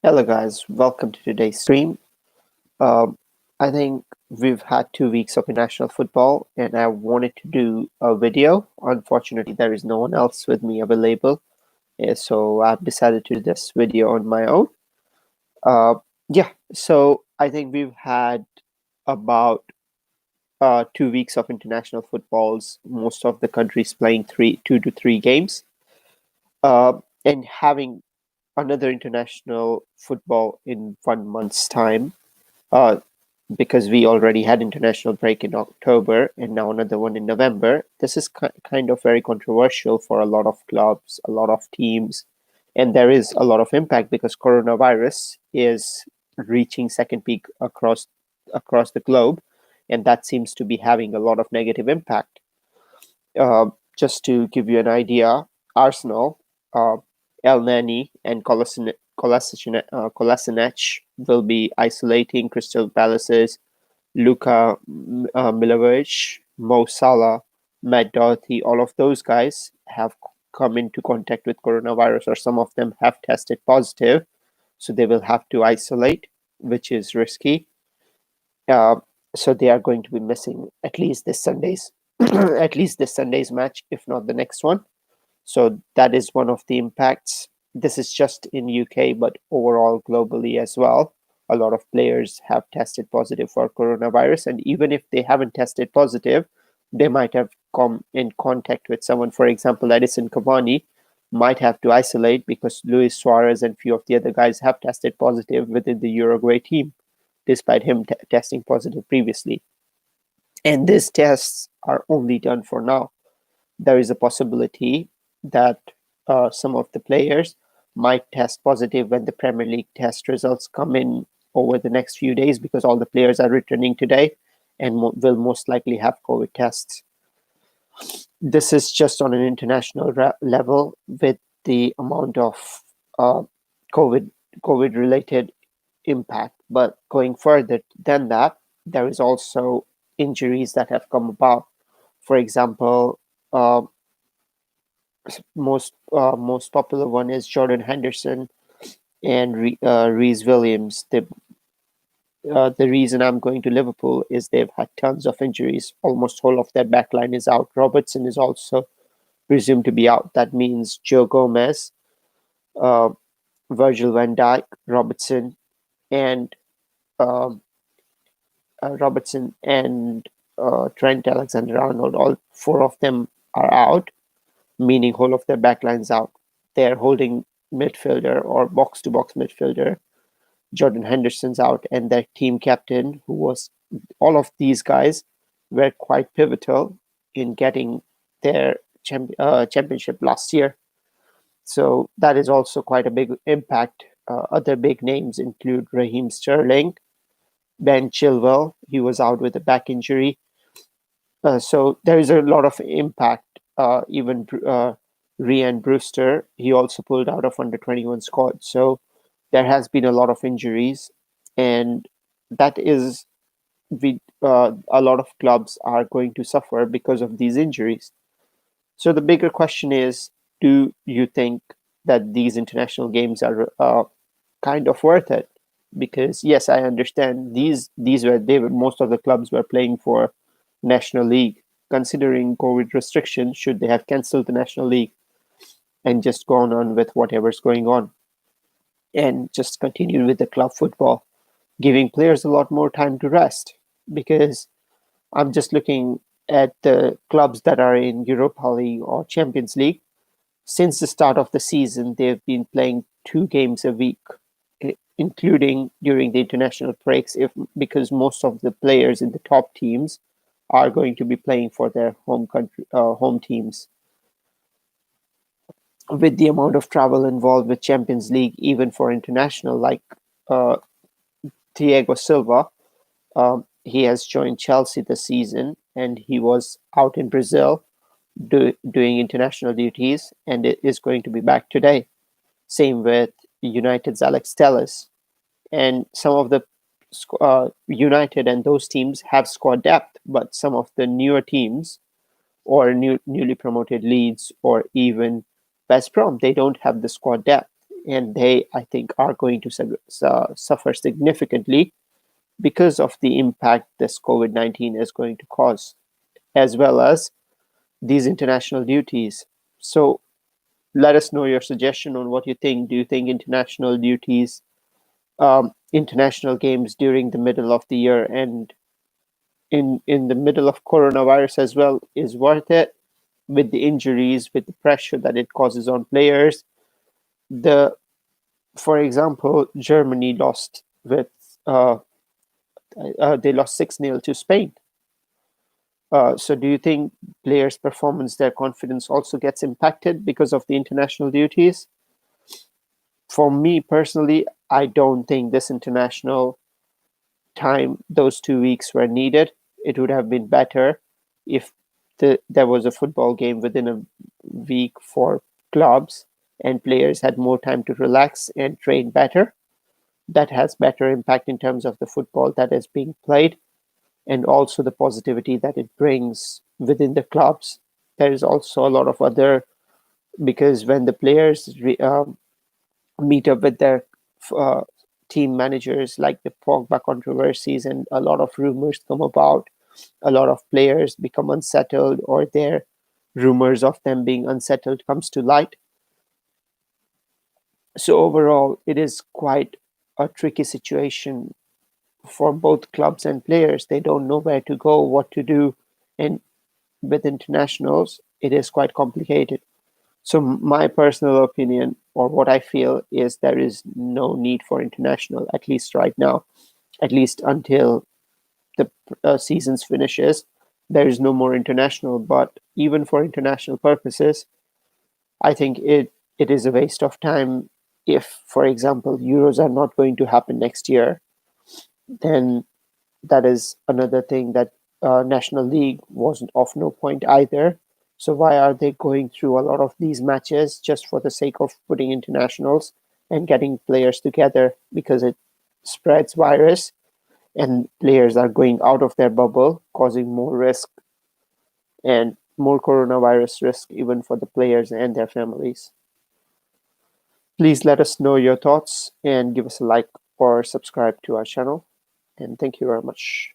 Hello, guys. Welcome to today's stream. Um, I think we've had 2 weeks of international football, and I wanted to do a video. Unfortunately, there is no one else with me available, so I've decided to do this video on my own. Uh, yeah, so I think we've had about 2 weeks of international footballs, most of the countries playing 2 to 3 games, and having another international football in 1 month's time. Uh, because we already had international break in October and now another one in November. This is kind of very controversial for a lot of clubs, a lot of teams, and there is a lot of impact because coronavirus is reaching second peak across the globe, and that seems to be having a lot of negative impact. Just to give you an idea, Arsenal, uh, El Nani, and Kolasinac will be isolating Crystal Palace's Luka Milivojevic, Mo Salah, Matt Doherty. All of those guys have come into contact with coronavirus, or some of them have tested positive, so they will have to isolate, which is risky. Uh, so they are going to be missing at least this Sunday's at least this Sunday's match, if not the next one. So that is one of the impacts. This is just in UK, but overall globally as well. A lot of players have tested positive for coronavirus, and even if they haven't tested positive, they might have come in contact with someone. For example, Edison Cavani might have to isolate because Luis Suarez and few of the other guys have tested positive within the Uruguay team, despite him testing positive previously. And these tests are only done for now. There is a possibility that some of the players might test positive when the Premier League test results come in over the next few days because all the players are returning today and will most likely have COVID tests. This is just on an international level with the amount of uh, COVID COVID related impact. But going further than that, there is also injuries that have come about. For example, uh, most popular one is Jordan Henderson and Reese Williams. The reason I'm going to Liverpool is they've had tons of injuries. Almost whole of their backline is out. Robertson is also presumed to be out. That means Joe Gomez, uh, Virgil van Dijk, and um, Robertson and Trent Alexander-Arnold. All four of them are out, meaning whole of their backlines out. They're holding midfielder or box-to-box midfielder. Jordan Henderson's out, and their team captain, who was all of these guys, were quite pivotal in getting their championship last year. So that is also quite a big impact. Other big names include Raheem Sterling, Ben Chilwell. He was out with a back injury. So there is a lot of impact. Even Rhian Brewster, he also pulled out of under 21 squad. So there has been a lot of injuries, and that is a lot of clubs are going to suffer because of these injuries. So the bigger question is, do you think that these international games are kind of worth it? Because yes, I understand these were they were most of the clubs were playing for National League. Considering COVID restrictions, should they have cancelled the National League and just gone on with whatever's going on and just continued with the club football, giving players a lot more time to rest? Because I'm just looking at the clubs that are in Europa League or Champions League. Since the start of the season, they've been playing 2 games a week, including during the international breaks, if because most of the players in the top teams are going to be playing for their home teams. With the amount of travel involved with Champions League, even for international, like uh, Thiago Silva, he has joined Chelsea this season, and he was out in Brazil doing international duties, and it is going to be back today. Same with United's Alex Telles, and some of the United and those teams have squad depth, but some of the newer teams or newly promoted Leeds or even West Brom, they don't have the squad depth. and they, I think, are going to suffer significantly because of the impact this COVID-19 is going to cause, as well as these international duties. So let us know your suggestion on what you think. Do you think international duties, international games during the middle of the year and in the middle of coronavirus as well is worth it, with the injuries, with the pressure that it causes on players? The For example, Germany lost with uh, they lost 6-0 to Spain. So do you think players' performance, their confidence also gets impacted because of the international duties? For me personally, I don't think this international time, those 2 weeks were needed. It would have been better if there was a football game within a week for clubs and players had more time to relax and train better. That has better impact in terms of the football that is being played, and also the positivity that it brings within the clubs. There is also a lot of other, because when the players meet up with their uh, team managers, like the Pogba controversies, and a lot of rumors come about. A lot of players become unsettled, or their rumors of them being unsettled comes to light. So overall, it is quite a tricky situation for both clubs and players. They don't know where to go, what to do, and with internationals, it is quite complicated. So my personal opinion, or what I feel, is there is no need for international, at least right now, at least until the seasons finishes. There is no more international. But even for international purposes, I think it is a waste of time. If, for example, Euros are not going to happen next year, then that is another thing, that National League wasn't of no point either. So why are they going through a lot of these matches just for the sake of putting internationals and getting players together? Because it spreads virus and players are going out of their bubble, causing more risk and more coronavirus risk even for the players and their families. Please let us know your thoughts and give us a like or subscribe to our channel. And thank you very much.